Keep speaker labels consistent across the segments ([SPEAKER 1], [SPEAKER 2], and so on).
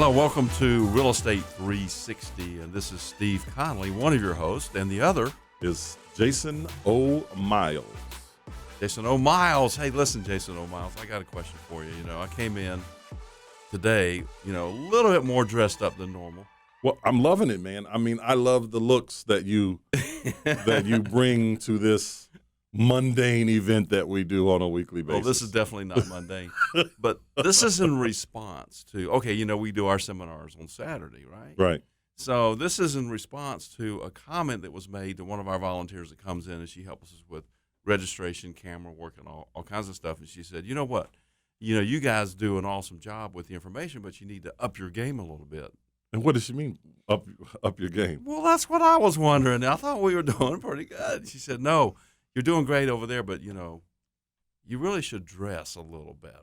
[SPEAKER 1] Hello, welcome to Real Estate 360, and this is Steve Connolly, one of your hosts, and the other
[SPEAKER 2] is Jason O. Myles.
[SPEAKER 1] Jason O. Myles. Hey, listen, Jason O. Myles, I got a question for you. I came in today, a little bit more dressed up than normal.
[SPEAKER 2] Well, I'm loving it, man. I mean, I love the looks that you bring to this mundane event that we do on a weekly basis.
[SPEAKER 1] Well, this is definitely not mundane, but this is in response to, we do our seminars on Saturday, right?
[SPEAKER 2] Right.
[SPEAKER 1] So this is in response to a comment that was made to one of our volunteers that comes in, and she helps us with registration, camera work, and all kinds of stuff. And she said, you know what? You guys do an awesome job with the information, but you need to up your game a little bit.
[SPEAKER 2] And what does she mean, up your game?
[SPEAKER 1] Well, that's what I was wondering. I thought we were doing pretty good. She said, no, you're doing great over there, but, you really should dress a little better,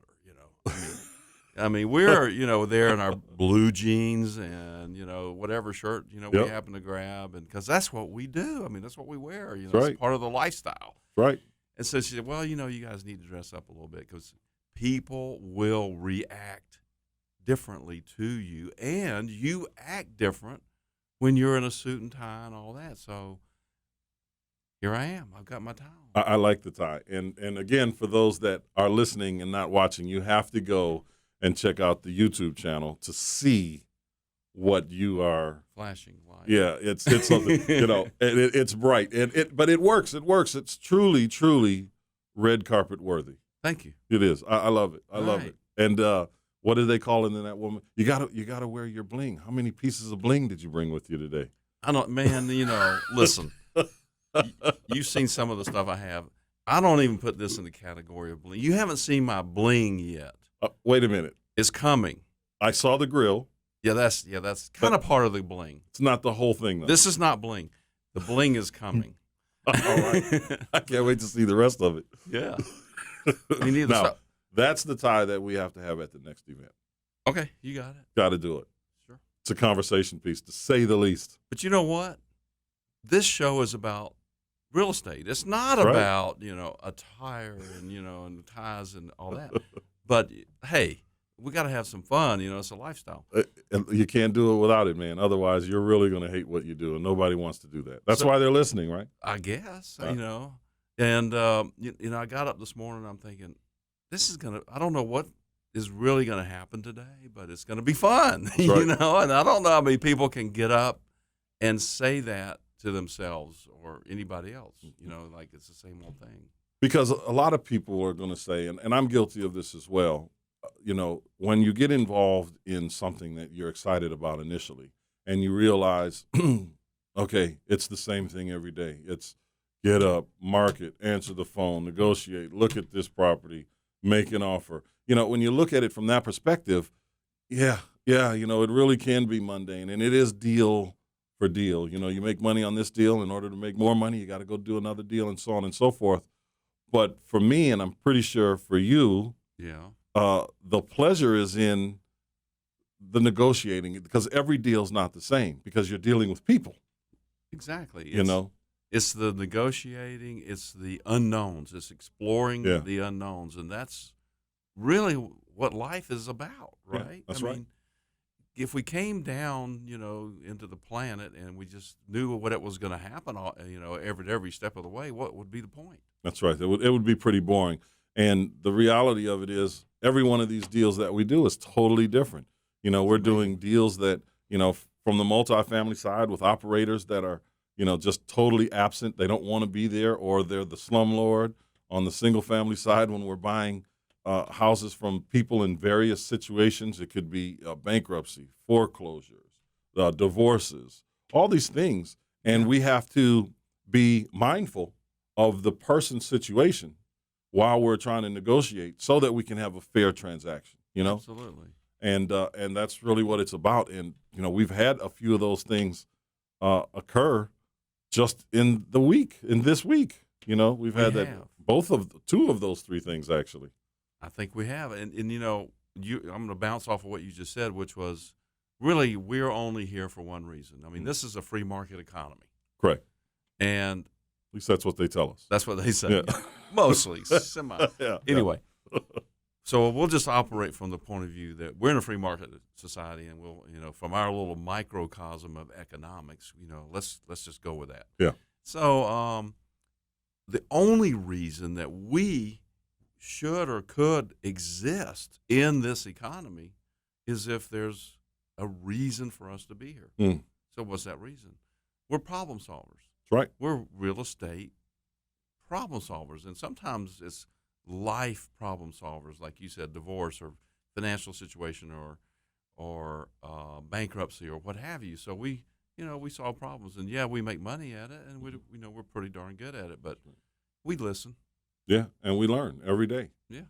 [SPEAKER 1] I mean, we're, there in our blue jeans and, whatever shirt, we happen to grab. And because that's what we do. I mean, that's what we wear.
[SPEAKER 2] Right.
[SPEAKER 1] It's part of the lifestyle.
[SPEAKER 2] Right.
[SPEAKER 1] And so she said, well, you guys need to dress up a little bit because people will react differently to you. And you act different when you're in a suit and tie and all that. So here I am. I've got my tie on.
[SPEAKER 2] I like the tie. And again, for those that are listening and not watching, you have to go and check out the YouTube channel to see what you are
[SPEAKER 1] flashing light.
[SPEAKER 2] Yeah, it's something, it's bright. But it works. It works. It's truly red carpet worthy.
[SPEAKER 1] Thank you.
[SPEAKER 2] It is. I love it. I love it. And what do they call it in that woman? You gotta wear your bling. How many pieces of bling did you bring with you today?
[SPEAKER 1] I don't, man, listen. You've seen some of the stuff I have. I don't even put this in the category of bling. You haven't seen my bling yet.
[SPEAKER 2] Wait a minute.
[SPEAKER 1] It's coming.
[SPEAKER 2] I saw the grill.
[SPEAKER 1] Yeah, that's kind of part of the bling.
[SPEAKER 2] It's not the whole thing, though.
[SPEAKER 1] This is not bling. The bling is coming.
[SPEAKER 2] All right. I can't wait to see the rest of it.
[SPEAKER 1] Yeah. We need
[SPEAKER 2] now, that's the tie that we have to have at the next event.
[SPEAKER 1] Okay, you got it.
[SPEAKER 2] Got to do it.
[SPEAKER 1] Sure.
[SPEAKER 2] It's a conversation piece, to say the least.
[SPEAKER 1] But you know what? This show is about real estate. It's not about, attire and, and ties and all that. But, hey, we got to have some fun. It's a lifestyle.
[SPEAKER 2] You can't do it without it, man. Otherwise, you're really going to hate what you do, and nobody wants to do that. That's why they're listening, right?
[SPEAKER 1] I guess, And, I got up this morning and I'm thinking, this is I don't know what is really going to happen today, but it's going to be fun,
[SPEAKER 2] right.
[SPEAKER 1] And I don't know how many people can get up and say that to themselves or anybody else, like it's the same old thing.
[SPEAKER 2] Because a lot of people are going to say, and I'm guilty of this as well, when you get involved in something that you're excited about initially and you realize, okay, it's the same thing every day. It's get up, market, answer the phone, negotiate, look at this property, make an offer. When you look at it from that perspective, it really can be mundane, and it is deal for deal. You make money on this deal. In order to make more money, you got to go do another deal and so on and so forth. But for me, and I'm pretty sure for you, the pleasure is in the negotiating, because every deal's not the same because you're dealing with people.
[SPEAKER 1] Exactly.
[SPEAKER 2] It's
[SPEAKER 1] the negotiating, it's the unknowns, it's exploring the unknowns, and that's really what life is about, right?
[SPEAKER 2] Yeah, that's
[SPEAKER 1] right. If we came down, into the planet and we just knew what was going to happen, every step of the way, what would be the point?
[SPEAKER 2] That's right. It would be pretty boring. And the reality of it is, every one of these deals that we do is totally different. We're doing deals that, from the multifamily side with operators that are, just totally absent. They don't want to be there, or they're the slumlord. On the single family side, when we're buying houses from people in various situations, it could be bankruptcy, foreclosures, divorces, all these things. And we have to be mindful of the person's situation while we're trying to negotiate so that we can have a fair transaction,
[SPEAKER 1] Absolutely.
[SPEAKER 2] And that's really what it's about. And, we've had a few of those things occur just in this week. We've had two of those three things, actually.
[SPEAKER 1] I think we have. And I'm going to bounce off of what you just said, which was really we're only here for one reason. I mean, this is a free market economy.
[SPEAKER 2] Correct.
[SPEAKER 1] And
[SPEAKER 2] at least that's what they tell us.
[SPEAKER 1] That's what they say. Yeah. Mostly. Semi. Anyway. So we'll just operate from the point of view that we're in a free market society, and we'll, from our little microcosm of economics, let's just go with that.
[SPEAKER 2] Yeah.
[SPEAKER 1] So the only reason that we should or could exist in this economy is if there's a reason for us to be here.
[SPEAKER 2] Mm.
[SPEAKER 1] So what's that reason? We're problem solvers.
[SPEAKER 2] That's right.
[SPEAKER 1] We're real estate problem solvers, and sometimes it's life problem solvers, like you said, divorce or financial situation or bankruptcy or what have you. So we solve problems, and we make money at it, and we're pretty darn good at it. But we listen.
[SPEAKER 2] Yeah, and we learn every day.
[SPEAKER 1] Yeah.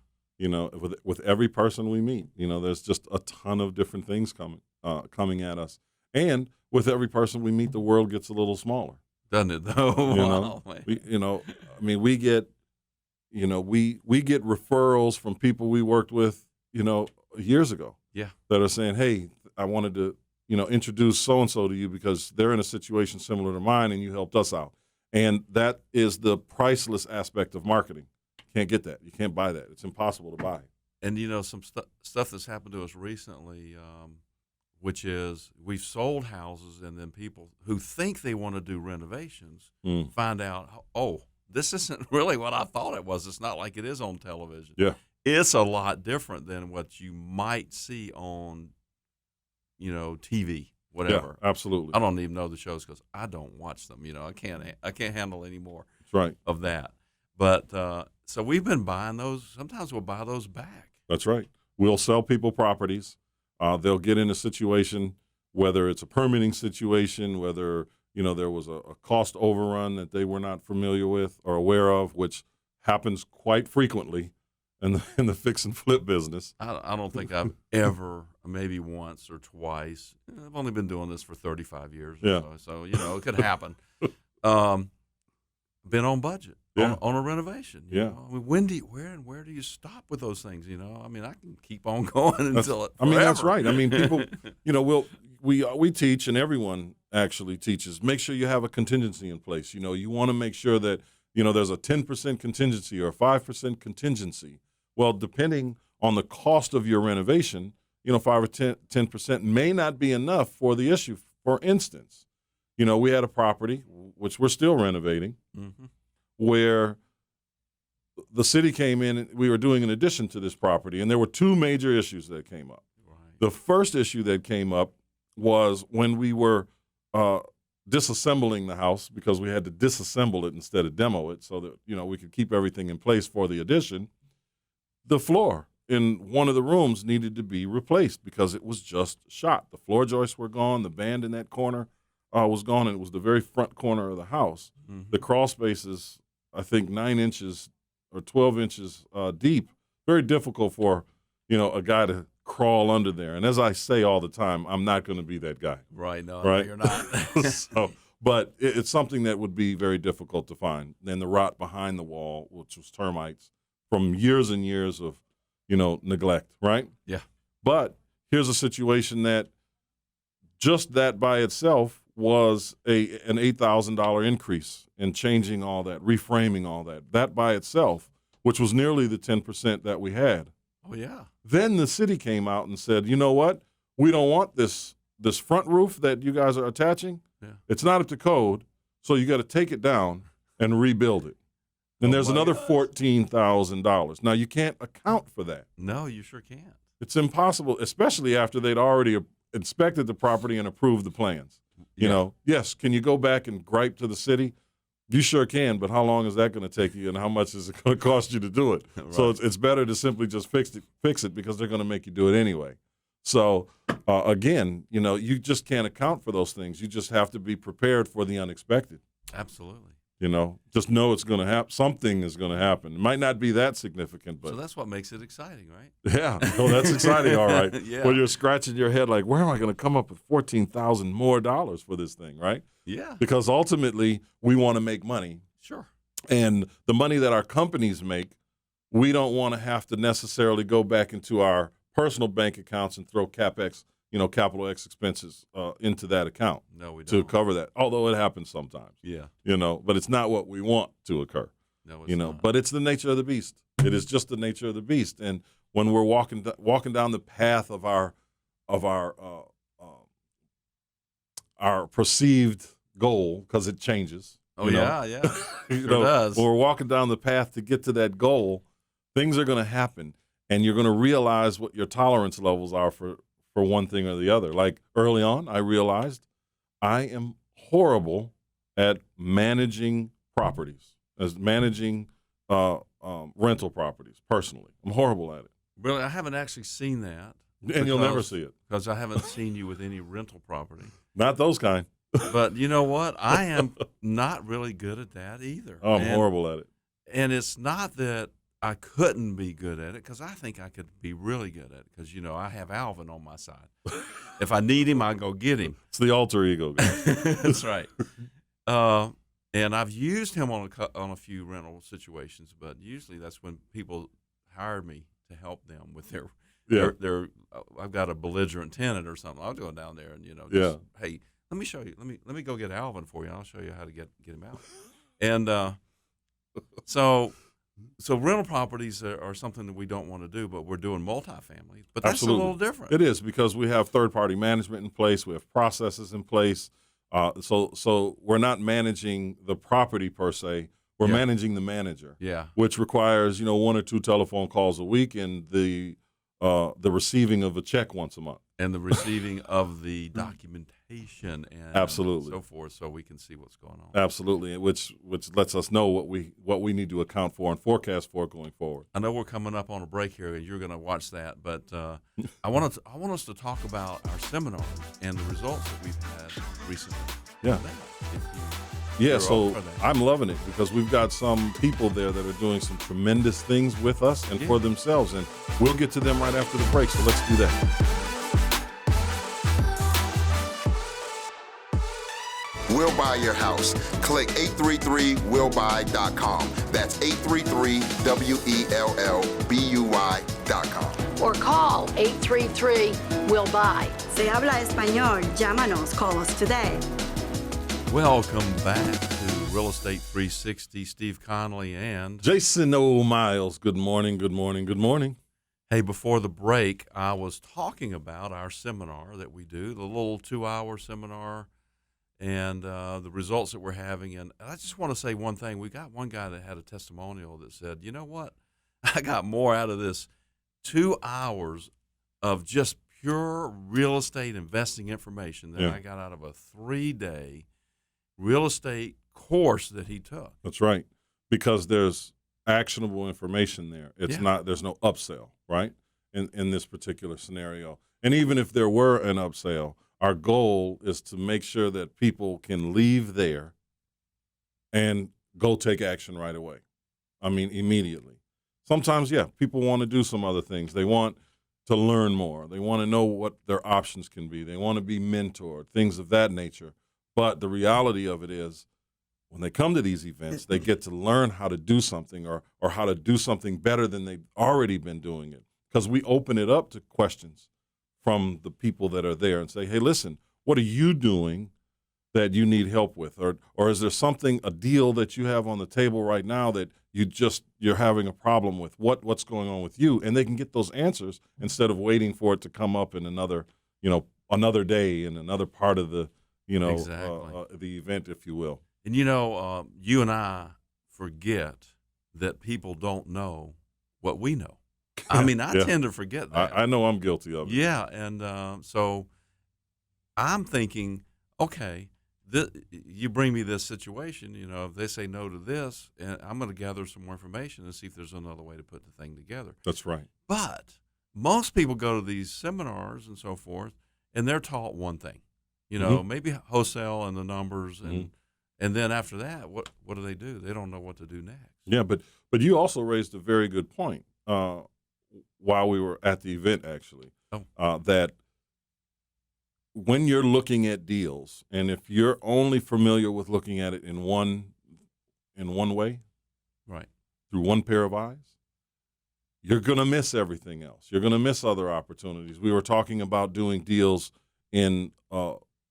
[SPEAKER 2] With every person we meet, there's just a ton of different things coming at us, and with every person we meet, the world gets a little smaller,
[SPEAKER 1] doesn't it? Though,
[SPEAKER 2] we get. We get referrals from people we worked with, years ago.
[SPEAKER 1] Yeah.
[SPEAKER 2] That are saying, hey, I wanted to, introduce so-and-so to you because they're in a situation similar to mine and you helped us out. And that is the priceless aspect of marketing. Can't get that. You can't buy that. It's impossible to buy.
[SPEAKER 1] And, some stuff that's happened to us recently, which is we've sold houses, and then people who think they want to do renovations find out, this isn't really what I thought it was. It's not like it is on television.
[SPEAKER 2] Yeah.
[SPEAKER 1] It's a lot different than what you might see on, TV, whatever.
[SPEAKER 2] Yeah, absolutely.
[SPEAKER 1] I don't even know the shows because I don't watch them. I can't handle any more
[SPEAKER 2] That's right.
[SPEAKER 1] of that. But so we've been buying those. Sometimes we'll buy those back.
[SPEAKER 2] That's right. We'll sell people properties. They'll get in a situation, whether it's a permitting situation, whether there was a cost overrun that they were not familiar with or aware of, which happens quite frequently in the fix and flip business.
[SPEAKER 1] I don't think I've ever, maybe once or twice. I've only been doing this for 35 years.
[SPEAKER 2] Yeah.
[SPEAKER 1] So it could happen. Been on budget on a renovation. You know? I mean, where do you stop with those things? I mean, I can keep on going until it. Forever.
[SPEAKER 2] That's right. I mean, people, we teach, and everyone actually teaches, make sure you have a contingency in place. You want to make sure that, there's a 10% contingency or a 5% contingency. Well, depending on the cost of your renovation, 5 or 10% may not be enough for the issue. For instance, we had a property, which we're still renovating, where the city came in and we were doing an addition to this property, and there were two major issues that came up.
[SPEAKER 1] Right.
[SPEAKER 2] The first issue that came up was when we were disassembling the house, because we had to disassemble it instead of demo it so that, we could keep everything in place for the addition. The floor in one of the rooms needed to be replaced because it was just shot. The floor joists were gone. The band in that corner was gone, and it was the very front corner of the house.
[SPEAKER 1] Mm-hmm.
[SPEAKER 2] The crawl space is, I think, 9 inches or 12 inches deep. Very difficult for, a guy to crawl under there. And as I say all the time, I'm not going to be that guy.
[SPEAKER 1] Right. No,
[SPEAKER 2] right?
[SPEAKER 1] you're not.
[SPEAKER 2] But it's something that would be very difficult to find. Then the rot behind the wall, which was termites from years and years of, neglect, right?
[SPEAKER 1] Yeah.
[SPEAKER 2] But here's a situation that just that by itself was an $8,000 increase in changing all that, reframing all that. That by itself, which was nearly the 10% that we had.
[SPEAKER 1] Oh, yeah.
[SPEAKER 2] Then the city came out and said, you know what? We don't want this front roof that you guys are attaching.
[SPEAKER 1] Yeah.
[SPEAKER 2] It's not up to code, so you got to take it down and rebuild it. And there's another $14,000. Now, you can't account for that.
[SPEAKER 1] No, you sure can't.
[SPEAKER 2] It's impossible, especially after they'd already inspected the property and approved the plans. Yes, can you go back and gripe to the city? You sure can, but how long is that going to take you, and how much is it going to cost you to do it? Right. So it's better to simply just fix it because they're going to make you do it anyway. So, again, you just can't account for those things. You just have to be prepared for the unexpected.
[SPEAKER 1] Absolutely.
[SPEAKER 2] Just know it's going to happen. Something is going to happen. It might not be that significant, but
[SPEAKER 1] so that's what makes it exciting, right?
[SPEAKER 2] Yeah, that's exciting. All right.
[SPEAKER 1] Yeah.
[SPEAKER 2] Well, you're scratching your head like, where am I going to come up with $14,000 more for this thing, right?
[SPEAKER 1] Yeah.
[SPEAKER 2] Because ultimately, we want to make money.
[SPEAKER 1] Sure.
[SPEAKER 2] And the money that our companies make, we don't want to have to necessarily go back into our personal bank accounts and throw CapEx, capital X expenses into that account.
[SPEAKER 1] No, we don't.
[SPEAKER 2] To cover that, although it happens sometimes.
[SPEAKER 1] Yeah.
[SPEAKER 2] But it's not what we want to occur.
[SPEAKER 1] No, it's not.
[SPEAKER 2] But it's the nature of the beast. It is just the nature of the beast. And when we're walking down the path of our perceived goal, because it changes.
[SPEAKER 1] Oh, yeah.
[SPEAKER 2] You
[SPEAKER 1] Sure
[SPEAKER 2] know,
[SPEAKER 1] does.
[SPEAKER 2] when we're walking down the path to get to that goal, things are going to happen, and you're going to realize what your tolerance levels are for one thing or the other. Like early on, I realized I am horrible at managing properties, as managing rental properties personally. I'm horrible at it.
[SPEAKER 1] Really, I haven't actually seen that.
[SPEAKER 2] And you'll never see it.
[SPEAKER 1] Because I haven't seen you with any rental property.
[SPEAKER 2] Not those kind.
[SPEAKER 1] But you know what? I am not really good at that either.
[SPEAKER 2] I'm horrible at it.
[SPEAKER 1] And it's not that I couldn't be good at it, because I think I could be really good at it, because, I have Alvin on my side. If I need him, I go get him.
[SPEAKER 2] It's the alter ego guy.
[SPEAKER 1] That's right. And I've used him on a few rental situations, but usually that's when people hire me to help them with their I've got a belligerent tenant or something. I'll go down there and hey, let me show you. Let me go get Alvin for you. And I'll show you how to get him out. And so rental properties are something that we don't want to do, but we're doing multifamily. But that's
[SPEAKER 2] Absolutely.
[SPEAKER 1] a little different.
[SPEAKER 2] It is, because we have third-party management in place. We have processes in place. So we're not managing the property per se. We're managing the manager.
[SPEAKER 1] Yeah.
[SPEAKER 2] Which requires 1 or 2 telephone calls a week and the receiving of a check once a month.
[SPEAKER 1] And the receiving of the documentation and
[SPEAKER 2] Absolutely.
[SPEAKER 1] so forth, so we can see what's going on.
[SPEAKER 2] Absolutely, which lets us know what we need to account for and forecast for going forward.
[SPEAKER 1] I know we're coming up on a break here, and you're going to watch that, but I want us to talk about our seminars and the results that we've had recently.
[SPEAKER 2] Yeah. Yeah, so I'm loving it, because we've got some people there that are doing some tremendous things with us and for themselves, and we'll get to them right after the break, so let's do that.
[SPEAKER 3] We'll buy your house. Click 833willbuy.com. That's 833WELLBUY.com.
[SPEAKER 4] Or call 833-WILL-BUY.
[SPEAKER 5] Se habla español, llámanos, call us today.
[SPEAKER 1] Welcome back to Real Estate 360. Steve Connolly and
[SPEAKER 2] Jason O. Myles. Good morning, good morning, good morning.
[SPEAKER 1] Hey, before the break, I was talking about our seminar that we do, the little 2-hour seminar, and the results that we're having. And I just want to say one thing. We got one guy that had a testimonial that said, you know what? I got more out of this 2 hours of just pure real estate investing information than I got out of a 3-day real estate course that he took.
[SPEAKER 2] That's right, because there's actionable information there. It's not, there's no upsell, right, in this particular scenario. And even if there were an upsell, our goal is to make sure that people can leave there and go take action right away. I mean, immediately. Sometimes, people want to do some other things. They want to learn more. They want to know what their options can be. They want to be mentored, things of that nature. But the reality of it is, when they come to these events, they get to learn how to do something or how to do something better than they've already been doing it. Because we open it up to questions from the people that are there and say, hey, listen, what are you doing that you need help with? Or is there something, a deal that you have on the table right now that you're having a problem with? What's going on with you? And they can get those answers instead of waiting for it to come up in another day in another part of the, the event, if you will.
[SPEAKER 1] And, you and I forget that people don't know what we know. I mean, I tend to forget that.
[SPEAKER 2] I know I'm guilty of it.
[SPEAKER 1] Yeah, and so I'm thinking, okay, you bring me this situation, if they say no to this, and I'm going to gather some more information and see if there's another way to put the thing together.
[SPEAKER 2] That's right.
[SPEAKER 1] But most people go to these seminars and so forth, and they're taught one thing, maybe wholesale and the numbers, and then after that, what do? They don't know what to do next.
[SPEAKER 2] Yeah, but you also raised a very good point while we were at the event, actually, that when you're looking at deals, and if you're only familiar with looking at it in one way,
[SPEAKER 1] right,
[SPEAKER 2] through one pair of eyes, you're going to miss everything else. You're going to miss other opportunities. We were talking about doing deals in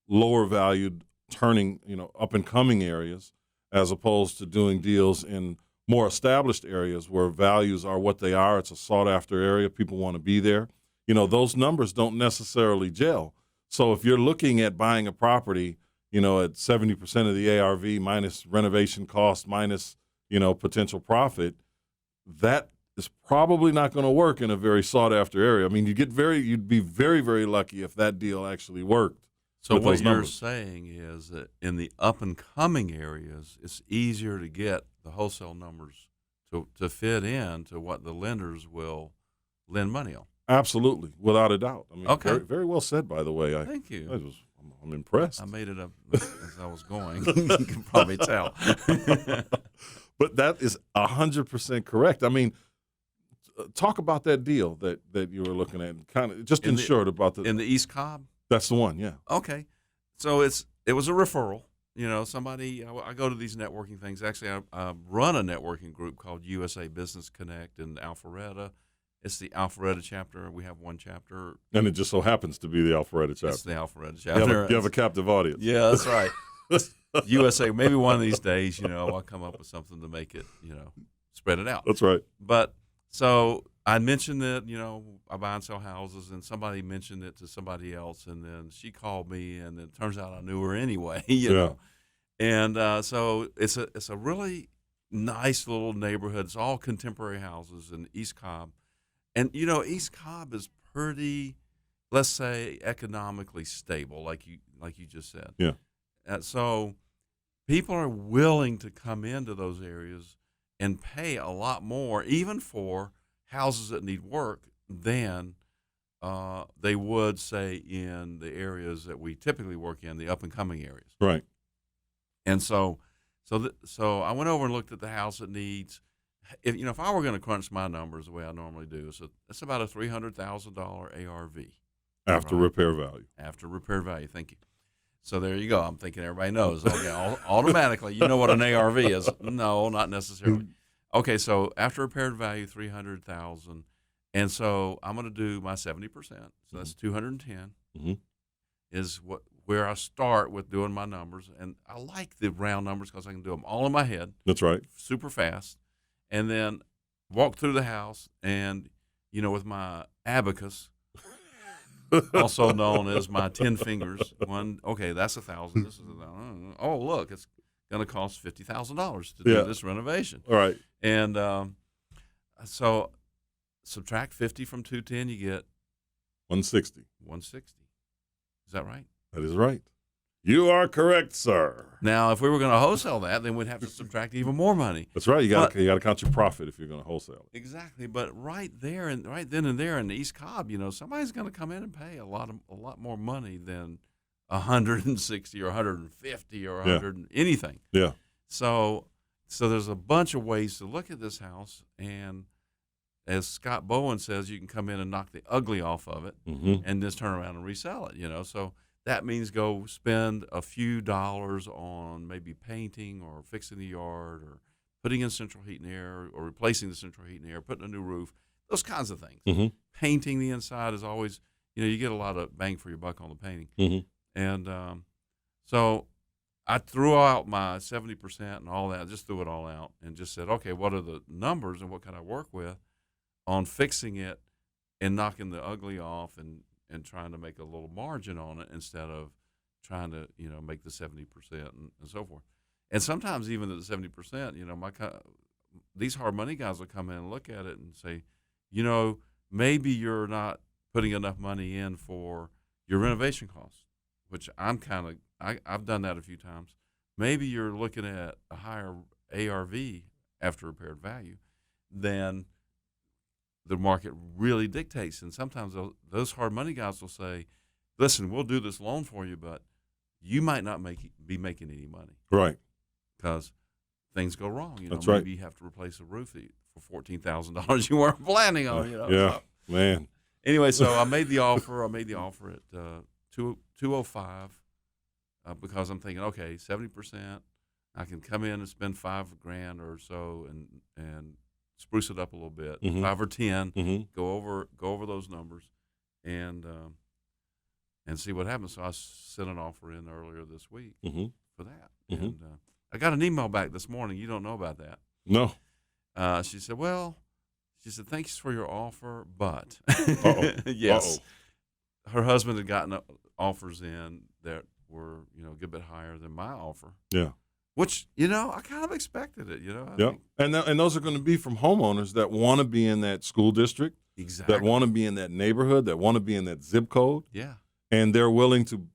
[SPEAKER 2] lower valued, turning, up and coming areas, as opposed to doing deals in more established areas where values are what they are. It's a sought after area. People want to be there. Those numbers don't necessarily gel. So if you're looking at buying a property, at 70% of the ARV minus renovation cost minus, potential profit, that is probably not going to work in a very sought after area. I mean, you'd be very, very lucky if that deal actually worked.
[SPEAKER 1] So
[SPEAKER 2] with
[SPEAKER 1] what
[SPEAKER 2] those
[SPEAKER 1] you're
[SPEAKER 2] numbers.
[SPEAKER 1] saying is that in the up and coming areas, it's easier to get the wholesale numbers to fit in to what the lenders will lend money on.
[SPEAKER 2] Absolutely, without a doubt. I mean,
[SPEAKER 1] Okay.
[SPEAKER 2] very, very well said, by the way.
[SPEAKER 1] Thank you.
[SPEAKER 2] I'm impressed.
[SPEAKER 1] I made it up as I was going. You can probably tell.
[SPEAKER 2] But that is 100% correct. I mean, talk about that deal that you were looking at, and kind of just in short about the.
[SPEAKER 1] In the East Cobb?
[SPEAKER 2] That's the one, yeah.
[SPEAKER 1] Okay. So it was a referral. Somebody, I go to these networking things. Actually, I run a networking group called USA Business Connect in Alpharetta. It's the Alpharetta chapter. We have one chapter.
[SPEAKER 2] And it just so happens to be the Alpharetta chapter.
[SPEAKER 1] It's the Alpharetta chapter.
[SPEAKER 2] You have a captive audience.
[SPEAKER 1] Yeah, that's right. USA, maybe one of these days, I'll come up with something to make it, spread it out.
[SPEAKER 2] That's right.
[SPEAKER 1] But so I mentioned that, I buy and sell houses, and somebody mentioned it to somebody else, and then she called me, and it turns out I knew her anyway, you know. And so it's a really nice little neighborhood. It's all contemporary houses in East Cobb. And, East Cobb is pretty, let's say, economically stable, like you just said.
[SPEAKER 2] Yeah.
[SPEAKER 1] So people are willing to come into those areas and pay a lot more, even for houses that need work, than they would, say, in the areas that we typically work in, the up-and-coming areas.
[SPEAKER 2] Right.
[SPEAKER 1] And so I went over and looked at the house that needs. If I were going to crunch my numbers the way I normally do, so it's about a $300,000 ARV.
[SPEAKER 2] After repair value.
[SPEAKER 1] After repair value, thank you. So there you go. I'm thinking everybody knows. Okay, automatically, you know what an ARV is. No, not necessarily. Okay, so after repaired value, $300,000, and so I'm going to do my 70%. So that's $210.
[SPEAKER 2] Mm-hmm.
[SPEAKER 1] Is where I start with doing my numbers, and I like the round numbers because I can do them all in my head.
[SPEAKER 2] That's right.
[SPEAKER 1] Super fast. And then walk through the house and, with my abacus, also known as my 10 fingers, okay, that's $1,000. This is $1,000. Oh, look, it's going to cost $50,000 to do this renovation.
[SPEAKER 2] All right.
[SPEAKER 1] And so subtract 50 from 210, you get
[SPEAKER 2] 160.
[SPEAKER 1] 160. Is that right?
[SPEAKER 2] That is right. You are correct, sir.
[SPEAKER 1] Now, if we were going to wholesale that, then we'd have to subtract even more money.
[SPEAKER 2] That's right. You got to count your profit if you're going to wholesale it.
[SPEAKER 1] Exactly. But right then and there in the East Cobb, somebody's going to come in and pay a lot more money than 160 or 150 or 100 anything.
[SPEAKER 2] Yeah.
[SPEAKER 1] So there's a bunch of ways to look at this house, and as Scott Bowen says, you can come in and knock the ugly off of it, and just turn around and resell it. So that means go spend a few dollars on maybe painting or fixing the yard or putting in central heat and air or replacing the central heat and air, putting a new roof, those kinds of things.
[SPEAKER 2] Mm-hmm.
[SPEAKER 1] Painting the inside is always, you get a lot of bang for your buck on the painting.
[SPEAKER 2] Mm-hmm.
[SPEAKER 1] And so I threw out my 70% and all that, just threw it all out and just said, okay, what are the numbers and what can I work with on fixing it and knocking the ugly off and trying to make a little margin on it instead of trying to, make the 70% and so forth. And sometimes even at the 70%, these hard money guys will come in and look at it and say, maybe you're not putting enough money in for your renovation costs, which I've done that a few times. Maybe you're looking at a higher ARV after repaired value than the market really dictates. And sometimes those hard money guys will say, listen, we'll do this loan for you, but you might not be making any money.
[SPEAKER 2] Right.
[SPEAKER 1] Because things go wrong.
[SPEAKER 2] That's
[SPEAKER 1] maybe
[SPEAKER 2] right.
[SPEAKER 1] you have to replace a roof for $14,000 you weren't planning on.
[SPEAKER 2] Yeah,
[SPEAKER 1] So,
[SPEAKER 2] man.
[SPEAKER 1] anyway, so I made the offer. I made the offer at $205 because I'm thinking, okay, 70%. I can come in and spend $5,000 or so and spruce it up a little bit, 5 or 10, go over those numbers, and see what happens. So I sent an offer in earlier this week for that, and I got an email back this morning. You don't know about that.
[SPEAKER 2] No.
[SPEAKER 1] She said, well, thanks for your offer, but
[SPEAKER 2] Uh-oh.
[SPEAKER 1] yes,
[SPEAKER 2] Uh-oh.
[SPEAKER 1] her husband had gotten offers in that were, a good bit higher than my offer.
[SPEAKER 2] Yeah.
[SPEAKER 1] Which, I kind of expected it, I
[SPEAKER 2] Yeah.
[SPEAKER 1] think-
[SPEAKER 2] And those are going to be from homeowners that want to be in that school district,
[SPEAKER 1] exactly.
[SPEAKER 2] that want to be in that neighborhood, that want to be in that zip code,
[SPEAKER 1] Yeah.
[SPEAKER 2] and they're willing to,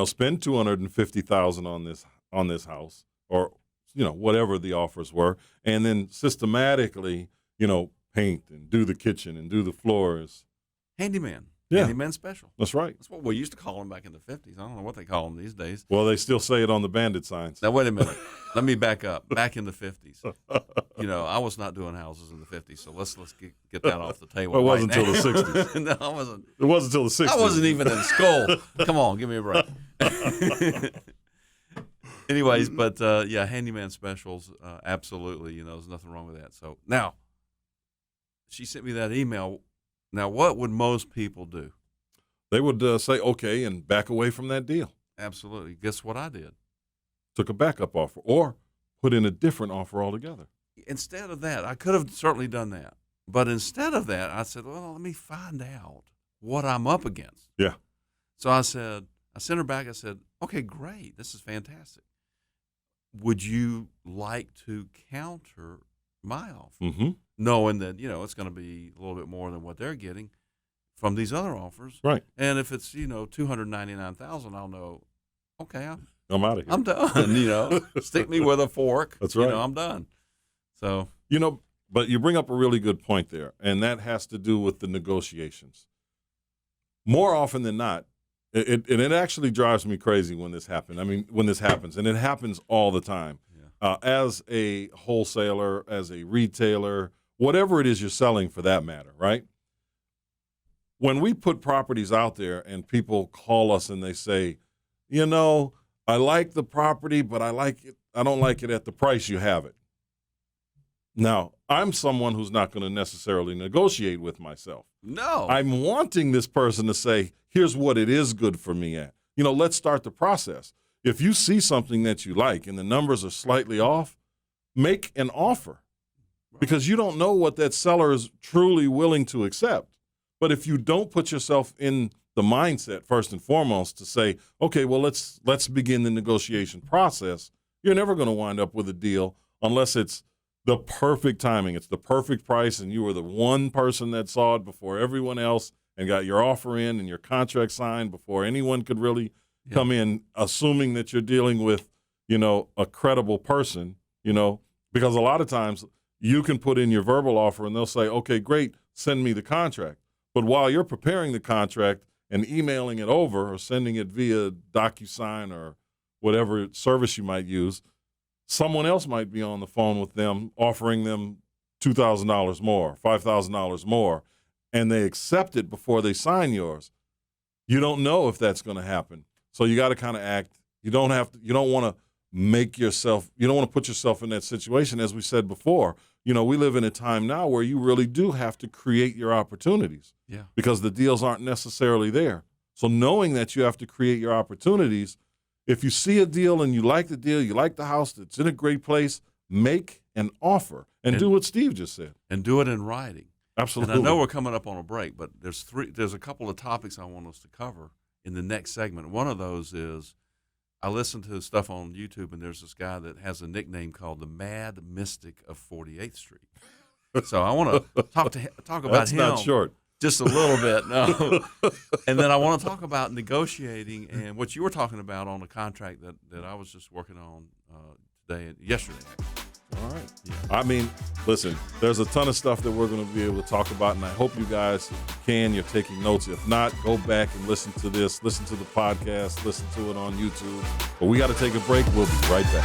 [SPEAKER 2] spend $250,000 on this house, or whatever the offers were, and then systematically, paint and do the kitchen and do the floors.
[SPEAKER 1] Handyman.
[SPEAKER 2] Yeah.
[SPEAKER 1] Handyman special.
[SPEAKER 2] That's right.
[SPEAKER 1] That's what we used to call them back in the 50s. I don't know what they call them these days.
[SPEAKER 2] Well, they still say it on the bandit signs.
[SPEAKER 1] Now, wait a minute. Let me back up. Back in the 50s, I was not doing houses in the 50s, so let's get that off the table.
[SPEAKER 2] Well, it wasn't
[SPEAKER 1] right
[SPEAKER 2] until
[SPEAKER 1] now.
[SPEAKER 2] the 60s.
[SPEAKER 1] No, I wasn't.
[SPEAKER 2] It wasn't until the 60s.
[SPEAKER 1] I wasn't even in school. Come on, give me a break. Anyways, but handyman specials, absolutely. There's nothing wrong with that. So now, she sent me that email. Now, what would most people do?
[SPEAKER 2] They would say, okay, and back away from that deal.
[SPEAKER 1] Absolutely. Guess what I did?
[SPEAKER 2] Took a backup offer or put in a different offer altogether.
[SPEAKER 1] Instead of that, I could have certainly done that. But instead of that, I said, well, let me find out what I'm up against.
[SPEAKER 2] Yeah.
[SPEAKER 1] So I sent her back. I said, okay, great. This is fantastic. Would you like to counter my offer?
[SPEAKER 2] Mm-hmm.
[SPEAKER 1] Knowing that, it's going to be a little bit more than what they're getting from these other offers.
[SPEAKER 2] Right.
[SPEAKER 1] And if it's, $299,000, I'll know, okay,
[SPEAKER 2] I'm out of here.
[SPEAKER 1] I'm done, Stick me with a fork.
[SPEAKER 2] That's right.
[SPEAKER 1] I'm done. So.
[SPEAKER 2] But you bring up a really good point there, and that has to do with the negotiations. More often than not, it actually drives me crazy when this happens. I mean, when this happens, and it happens all the time.
[SPEAKER 1] Yeah.
[SPEAKER 2] As a wholesaler, as a retailer, whatever it is you're selling for that matter, right? When we put properties out there and people call us and they say, I like the property, but I don't like it at the price you have it. Now, I'm someone who's not going to necessarily negotiate with myself.
[SPEAKER 1] No.
[SPEAKER 2] I'm wanting this person to say, here's what it is good for me at. Let's start the process. If you see something that you like and the numbers are slightly off, make an offer, because you don't know what that seller is truly willing to accept. But if you don't put yourself in the mindset, first and foremost, to say, okay, well, let's begin the negotiation process, you're never going to wind up with a deal unless it's the perfect timing. It's the perfect price, and you were the one person that saw it before everyone else and got your offer in and your contract signed before anyone could really come in, assuming that you're dealing with, a credible person, because a lot of times you can put in your verbal offer and they'll say, okay, great, send me the contract. But while you're preparing the contract and emailing it over or sending it via DocuSign or whatever service you might use, someone else might be on the phone with them offering them $2,000 more, $5,000 more, and they accept it before they sign yours. You don't know if that's going to happen. So you got to kind of act. You don't want to put yourself in that situation. As we said before, we live in a time now where you really do have to create your opportunities.
[SPEAKER 1] Yeah.
[SPEAKER 2] Because the deals aren't necessarily there. So knowing that you have to create your opportunities, if you see a deal and you like the deal, you like the house, it's in a great place, make an offer and do what Steve just said.
[SPEAKER 1] And do it in writing.
[SPEAKER 2] Absolutely.
[SPEAKER 1] And I know we're coming up on a break, but there's a couple of topics I want us to cover in the next segment. One of those is I listen to stuff on YouTube, and there's this guy that has a nickname called the Mad Mystic of 48th Street. So I want to talk about
[SPEAKER 2] That's
[SPEAKER 1] him.
[SPEAKER 2] not short.
[SPEAKER 1] Just a little bit, no. And then I want to talk about negotiating and what you were talking about on a contract that I was just working on yesterday.
[SPEAKER 2] All right.
[SPEAKER 1] Yeah.
[SPEAKER 2] I mean, listen, there's a ton of stuff that we're going to be able to talk about, and I hope you guys you're taking notes. If not, go back and listen to this, listen to the podcast, listen to it on YouTube. But we got to take a break. We'll be right back.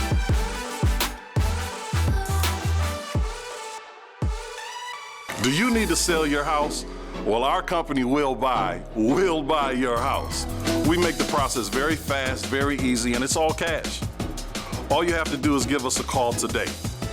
[SPEAKER 2] Do you need to sell your house? Well, our company will buy your house. We make the process very fast, very easy, and it's all cash. All you have to do is give us a call today.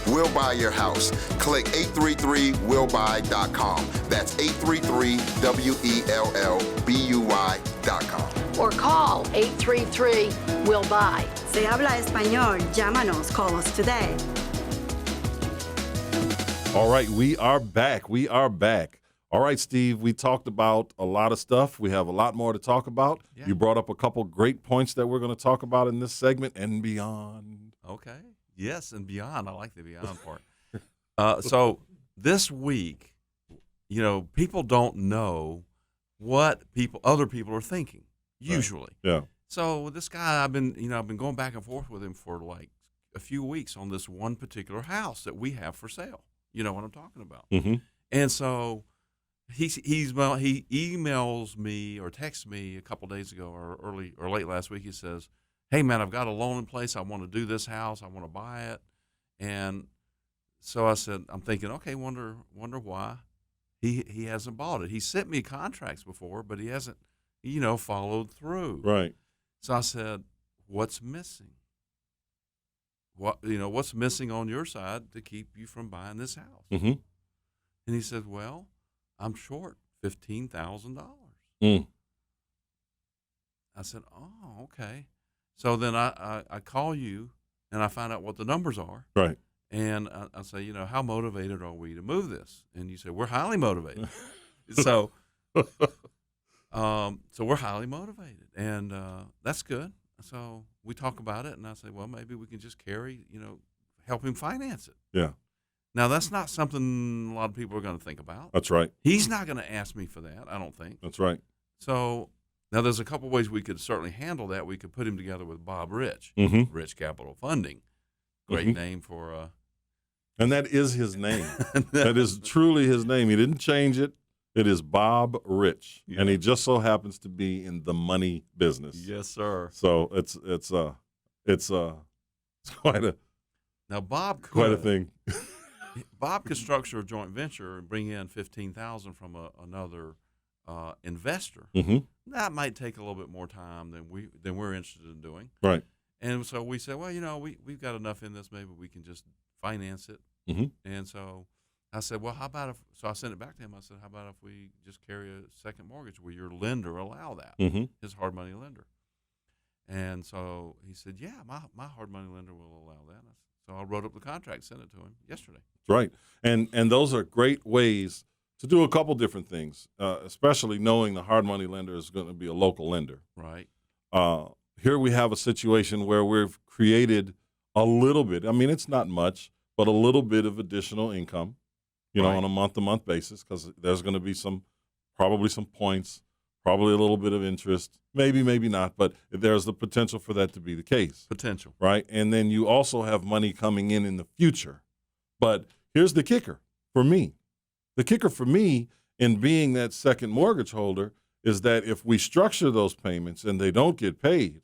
[SPEAKER 3] We'll buy your house. Click 833willbuy.com. That's 833willbuy.com.
[SPEAKER 4] Or call 833-WILL-BUY.
[SPEAKER 5] Se habla español, llámanos, call us today.
[SPEAKER 2] All right, we are back. We are back. All right, Steve, we talked about a lot of stuff. We have a lot more to talk about.
[SPEAKER 1] Yeah.
[SPEAKER 2] You brought up a couple great points that we're going to talk about in this segment and beyond.
[SPEAKER 1] Okay. Yes, and beyond. I like the beyond part. So this week, people don't know what other people are thinking usually.
[SPEAKER 2] Right. Yeah.
[SPEAKER 1] So this guy, I've been going back and forth with him for like a few weeks on this one particular house that we have for sale. You know what I'm talking about.
[SPEAKER 2] Mm-hmm.
[SPEAKER 1] And so he emails me or texts me a couple days ago or late last week. He says, "Hey man, I've got a loan in place. I want to do this house. I want to buy it." And so I said, I'm thinking, okay, wonder why he hasn't bought it. He sent me contracts before, but he hasn't, followed through.
[SPEAKER 2] Right.
[SPEAKER 1] So I said, "What's missing? What's missing on your side to keep you from buying this house?"
[SPEAKER 2] Mm-hmm.
[SPEAKER 1] And he said, "Well, I'm short $15,000."
[SPEAKER 2] Mm.
[SPEAKER 1] I said, "Oh, okay." So then I call you and I find out what the numbers are.
[SPEAKER 2] Right.
[SPEAKER 1] And I say, how motivated are we to move this? And you say, "We're highly motivated." So we're highly motivated, and that's good. So we talk about it, and I say, well, maybe we can just help him finance it.
[SPEAKER 2] Yeah.
[SPEAKER 1] Now, that's not something a lot of people are going to think about.
[SPEAKER 2] That's right.
[SPEAKER 1] He's not going to ask me for that, I don't think.
[SPEAKER 2] That's right.
[SPEAKER 1] So now there's a couple ways we could certainly handle that. We could put him together with Bob Rich,
[SPEAKER 2] Mm-hmm.
[SPEAKER 1] Rich Capital Funding. Great
[SPEAKER 2] Mhm.
[SPEAKER 1] name for
[SPEAKER 2] And that is his name. That is truly his name. He didn't change it. It is Bob Rich,
[SPEAKER 1] Yeah.
[SPEAKER 2] and he just so happens to be in the money business.
[SPEAKER 1] Yes, sir.
[SPEAKER 2] So it's quite a
[SPEAKER 1] Now, Bob
[SPEAKER 2] quite a
[SPEAKER 1] could.
[SPEAKER 2] thing.
[SPEAKER 1] Bob could structure a joint venture and bring in $15,000 from another investor.
[SPEAKER 2] Mm-hmm.
[SPEAKER 1] That might take a little bit more time than we're interested in doing.
[SPEAKER 2] Right.
[SPEAKER 1] And so we said, well, we've got enough in this. Maybe we can just finance it.
[SPEAKER 2] Mm-hmm.
[SPEAKER 1] And so I said, well, how about if? So I sent it back to him. I said, how about if we just carry a second mortgage? Will your lender allow that?
[SPEAKER 2] Mm-hmm.
[SPEAKER 1] His hard money lender. And so he said, yeah, my hard money lender will allow that. So I wrote up the contract, sent it to him yesterday.
[SPEAKER 2] Right. And those are great ways to do a couple different things, especially knowing the hard money lender is going to be a local lender.
[SPEAKER 1] Right.
[SPEAKER 2] Here we have a situation where we've created a little bit. I mean, it's not much, but a little bit of additional income,
[SPEAKER 1] Right.
[SPEAKER 2] on a month-to-month basis, because there's going to be probably some points, probably a little bit of interest, maybe not, but there's the potential for that to be the case.
[SPEAKER 1] Potential.
[SPEAKER 2] Right? And then you also have money coming in the future. But here's the kicker for me. The kicker for me in being that second mortgage holder is that if we structure those payments and they don't get paid,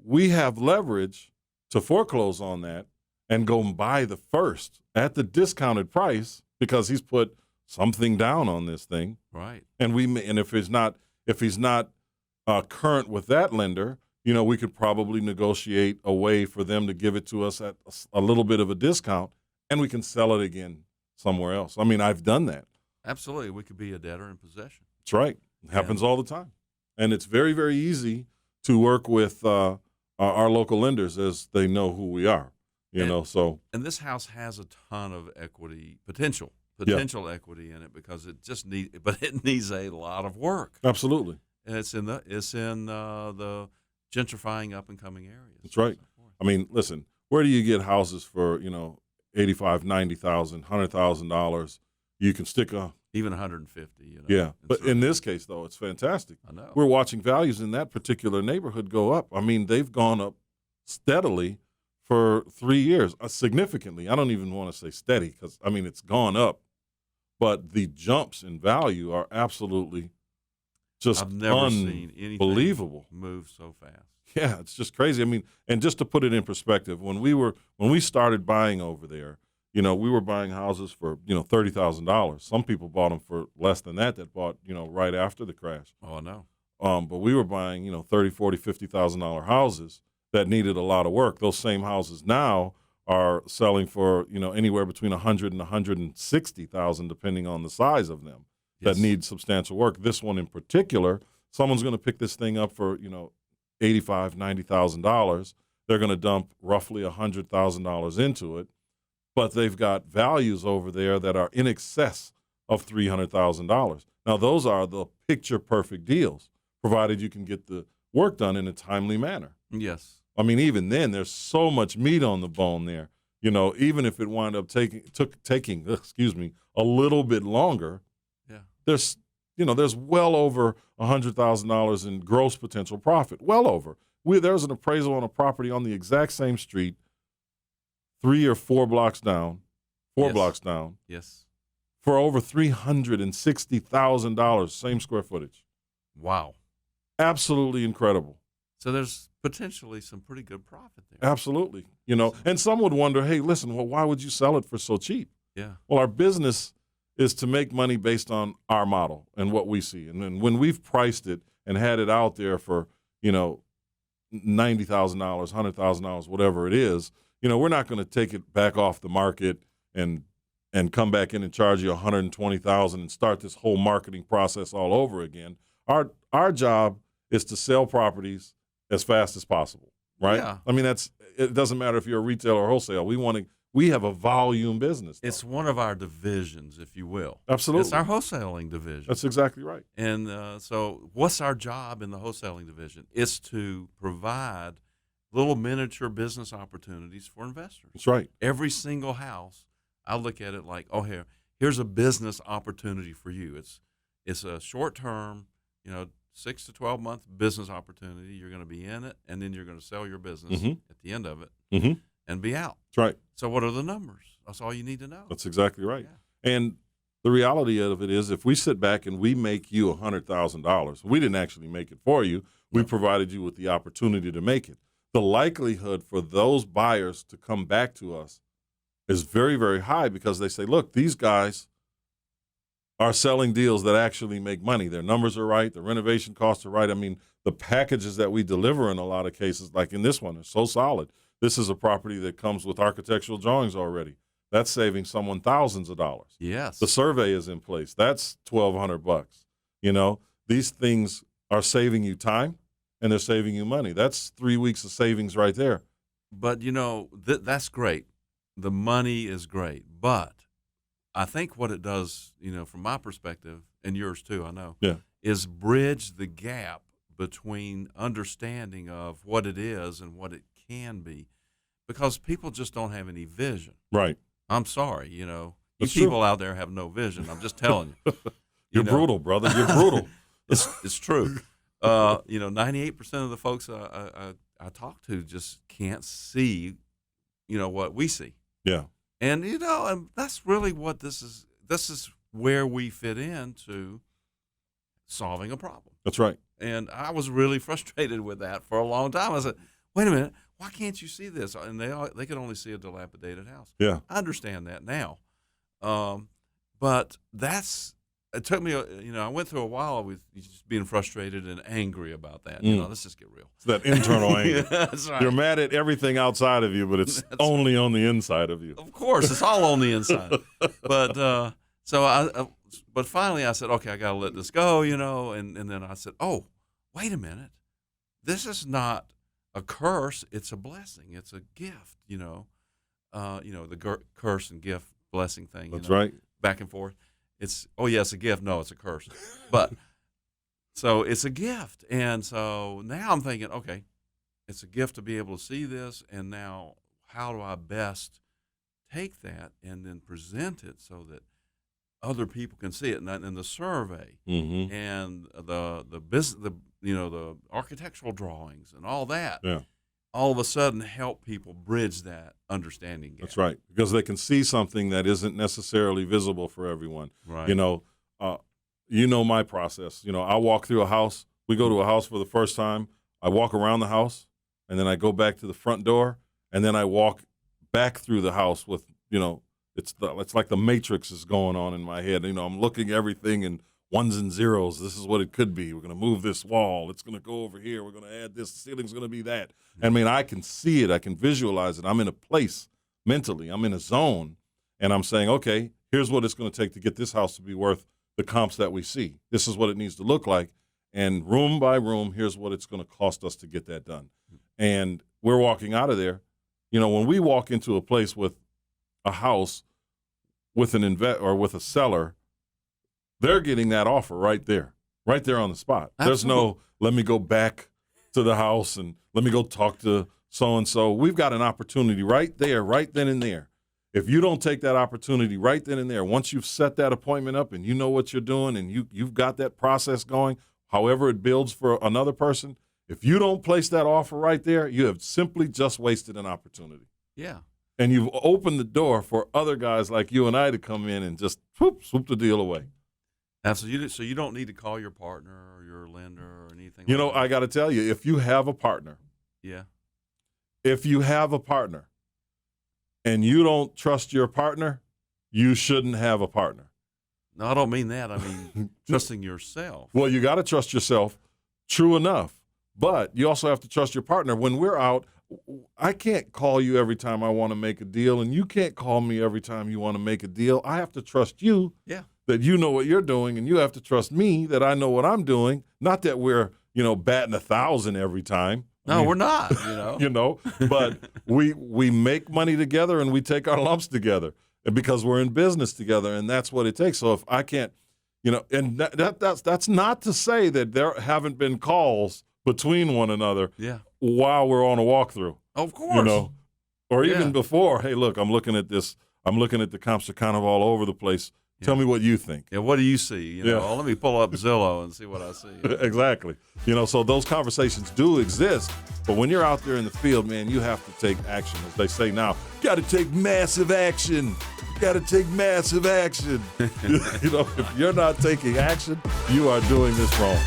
[SPEAKER 2] we have leverage to foreclose on that and go and buy the first at the discounted price because he's put something down on this thing.
[SPEAKER 1] Right.
[SPEAKER 2] And if he's not current with that lender, we could probably negotiate a way for them to give it to us at a little bit of a discount, and we can sell it again somewhere else. I mean, I've done that.
[SPEAKER 1] Absolutely. We could be a debtor in possession.
[SPEAKER 2] That's right. It happens all the time. And it's very, very easy to work with our local lenders as they know who we are, so.
[SPEAKER 1] And this house has a ton of equity potential equity in it because it needs a lot of work.
[SPEAKER 2] Absolutely.
[SPEAKER 1] And it's in the gentrifying up and coming areas.
[SPEAKER 2] That's right. I mean, listen, where do you get houses for, $85,000, $90,000, $100,000? You can stick
[SPEAKER 1] even 150.
[SPEAKER 2] Yeah, but in this case, though, it's fantastic.
[SPEAKER 1] I know.
[SPEAKER 2] We're watching values in that particular neighborhood go up. I mean, they've gone up steadily for 3 years, significantly. I don't even want to say steady because, it's gone up. But the jumps in value are absolutely just
[SPEAKER 1] I've never seen anything
[SPEAKER 2] unbelievable.
[SPEAKER 1] Move so fast.
[SPEAKER 2] Yeah, it's just crazy. And just to put it in perspective, when we started buying over there, we were buying houses for, $30,000. Some people bought them for less than that bought, right after the crash.
[SPEAKER 1] Oh, I know.
[SPEAKER 2] But we were buying, $30,000, $40,000, $50,000 houses that needed a lot of work. Those same houses now are selling for, anywhere between $100,000 and $160,000, depending on the size of them,
[SPEAKER 1] Yes.
[SPEAKER 2] that need substantial work. This one in particular, someone's going to pick this thing up for, $85,000, $90,000. They're going to dump roughly $100,000 into it. but they've got values over there that are in excess of $300,000. Now, those are the picture-perfect deals, provided you can get the work done in a timely manner.
[SPEAKER 1] Yes.
[SPEAKER 2] I mean, even then, there's so much meat on the bone there. You know, even if it wound up taking a little bit longer,
[SPEAKER 1] Yeah.
[SPEAKER 2] there's well over $100,000 in gross potential profit. Well over. There's an appraisal on a property on the exact same street, 3 or 4 blocks down,
[SPEAKER 1] Yes.
[SPEAKER 2] blocks down,
[SPEAKER 1] Yes.
[SPEAKER 2] for over $360,000, same square footage.
[SPEAKER 1] Wow.
[SPEAKER 2] Absolutely incredible.
[SPEAKER 1] So there's potentially some pretty good profit there.
[SPEAKER 2] Absolutely. You know, and some would wonder, hey, listen, well, why would you sell it for so cheap?
[SPEAKER 1] Yeah.
[SPEAKER 2] Well, our business is to make money based on our model and what we see. And then when we've priced it and had it out there for, $90,000, $100,000, whatever it is, we're not going to take it back off the market and come back in and charge you $120,000 and start this whole marketing process all over again. Our job is to sell properties as fast as possible, right?
[SPEAKER 1] Yeah.
[SPEAKER 2] I mean, it doesn't matter if you're a retailer or wholesale. We have a volume business, though.
[SPEAKER 1] It's one of our divisions, if you will.
[SPEAKER 2] Absolutely.
[SPEAKER 1] It's our wholesaling division.
[SPEAKER 2] That's exactly right.
[SPEAKER 1] And so what's our job in the wholesaling division? It's to provide little miniature business opportunities for investors.
[SPEAKER 2] That's right.
[SPEAKER 1] Every single house, I look at it like, oh, here's a business opportunity for you. It's a short-term, 6 to 12 month business opportunity. You're going to be in it, and then you're going to sell your business at the end of it and be out.
[SPEAKER 2] That's right.
[SPEAKER 1] So what are the numbers? That's all you need to know.
[SPEAKER 2] That's exactly right.
[SPEAKER 1] Yeah.
[SPEAKER 2] And the reality of it is, if we sit back and we make you $100,000, we didn't actually make it for you. We provided you with the opportunity to make it. The likelihood for those buyers to come back to us is very, very high, because they say, look, these guys are selling deals that actually make money. Their numbers are right. The renovation costs are right. I mean, the packages that we deliver in a lot of cases, like in this one, are so solid. This is a property that comes with architectural drawings already. That's saving someone thousands of dollars.
[SPEAKER 1] Yes.
[SPEAKER 2] The survey is in place. That's $1,200. These things are saving you time, and they're saving you money. That's 3 weeks of savings right there.
[SPEAKER 1] But, that's great. The money is great. But I think what it does, from my perspective, and yours too, I know, is bridge the gap between understanding of what it is and what it can be, because people just don't have any vision.
[SPEAKER 2] Right.
[SPEAKER 1] I'm sorry, you
[SPEAKER 2] That's
[SPEAKER 1] people
[SPEAKER 2] true.
[SPEAKER 1] out there have no vision. I'm just telling you.
[SPEAKER 2] You're brutal, brother. You're brutal.
[SPEAKER 1] It's true. 98% of the folks I talk to just can't see, what we see.
[SPEAKER 2] Yeah.
[SPEAKER 1] And and that's really what this is. This is where we fit into solving a problem.
[SPEAKER 2] That's right.
[SPEAKER 1] And I was really frustrated with that for a long time. I said, "Wait a minute, why can't you see this?" And they could only see a dilapidated house.
[SPEAKER 2] Yeah.
[SPEAKER 1] I understand that now, but it took me. I went through a while with just being frustrated and angry about that. Let's just get real.
[SPEAKER 2] It's that internal anger.
[SPEAKER 1] That's right.
[SPEAKER 2] You're mad at everything outside of you, but it's only on the inside of you.
[SPEAKER 1] Of course, it's all on the inside. But but finally I said, okay, I got to let this go, and then I said, oh, wait a minute, this is not a curse; it's a blessing. It's a gift, the curse and gift blessing thing.
[SPEAKER 2] That's right.
[SPEAKER 1] Back and forth. It's a gift. No, it's a curse. But so it's a gift, and so now I'm thinking, okay, it's a gift to be able to see this, and now how do I best take that and then present it so that other people can see it? And the survey and the business, the architectural drawings and all that, all of a sudden help people bridge that understanding gap.
[SPEAKER 2] That's right, because they can see something that isn't necessarily visible for everyone.
[SPEAKER 1] Right.
[SPEAKER 2] My process. I walk through a house. We go to a house for the first time. I walk around the house, and then I go back to the front door, and then I walk back through the house with, it's like the Matrix is going on in my head. I'm looking at everything in ones and zeros. This is what it could be. We're going to move this wall. It's going to go over here. We're going to add this. The ceiling's going to be that. I mean, I can see it. I can visualize it. I'm in a place mentally. I'm in a zone, and I'm saying, okay, here's what it's going to take to get this house to be worth the comps that we see. This is what it needs to look like. And room by room, here's what it's going to cost us to get that done. And we're walking out of there. When we walk into a place with a house with an or with a seller, they're getting that offer right there on the spot.
[SPEAKER 1] Absolutely.
[SPEAKER 2] There's no, let me go back to the house and let me go talk to so-and-so. We've got an opportunity right there, right then and there. If you don't take that opportunity right then and there, once you've set that appointment up and you know what you're doing and you've got that process going, however it builds for another person, if you don't place that offer right there, you have simply just wasted an opportunity.
[SPEAKER 1] Yeah.
[SPEAKER 2] And you've opened the door for other guys like you and I to come in and just swoop the deal away.
[SPEAKER 1] Absolutely. So you don't need to call your partner or your lender or anything.
[SPEAKER 2] You
[SPEAKER 1] like
[SPEAKER 2] know,
[SPEAKER 1] that.
[SPEAKER 2] I got to tell you, if you have a partner,
[SPEAKER 1] Yeah.
[SPEAKER 2] And you don't trust your partner, you shouldn't have a partner.
[SPEAKER 1] No, I don't mean that. I mean trusting yourself.
[SPEAKER 2] Well, you got to trust yourself, true enough. But you also have to trust your partner. When we're out, I can't call you every time I want to make a deal, and you can't call me every time you want to make a deal. I have to trust you that you know what you're doing, and you have to trust me that I know what I'm doing. Not that we're, batting 1,000 every time.
[SPEAKER 1] No, we're not,
[SPEAKER 2] but we make money together and we take our lumps together because we're in business together, and that's what it takes. So if I can't, and that's not to say that there haven't been calls between one another while we're on a walkthrough.
[SPEAKER 1] Of course.
[SPEAKER 2] Or even before, hey, look, I'm looking at this. I'm looking at the comps are kind of all over the place. Tell me what you think.
[SPEAKER 1] Yeah, what do you see? Well, let me pull up Zillow and see what I see.
[SPEAKER 2] Exactly. So those conversations do exist, but when you're out there in the field, man, you have to take action. As they say now, got to take massive action. Got to take massive action. If you're not taking action, you are doing this wrong.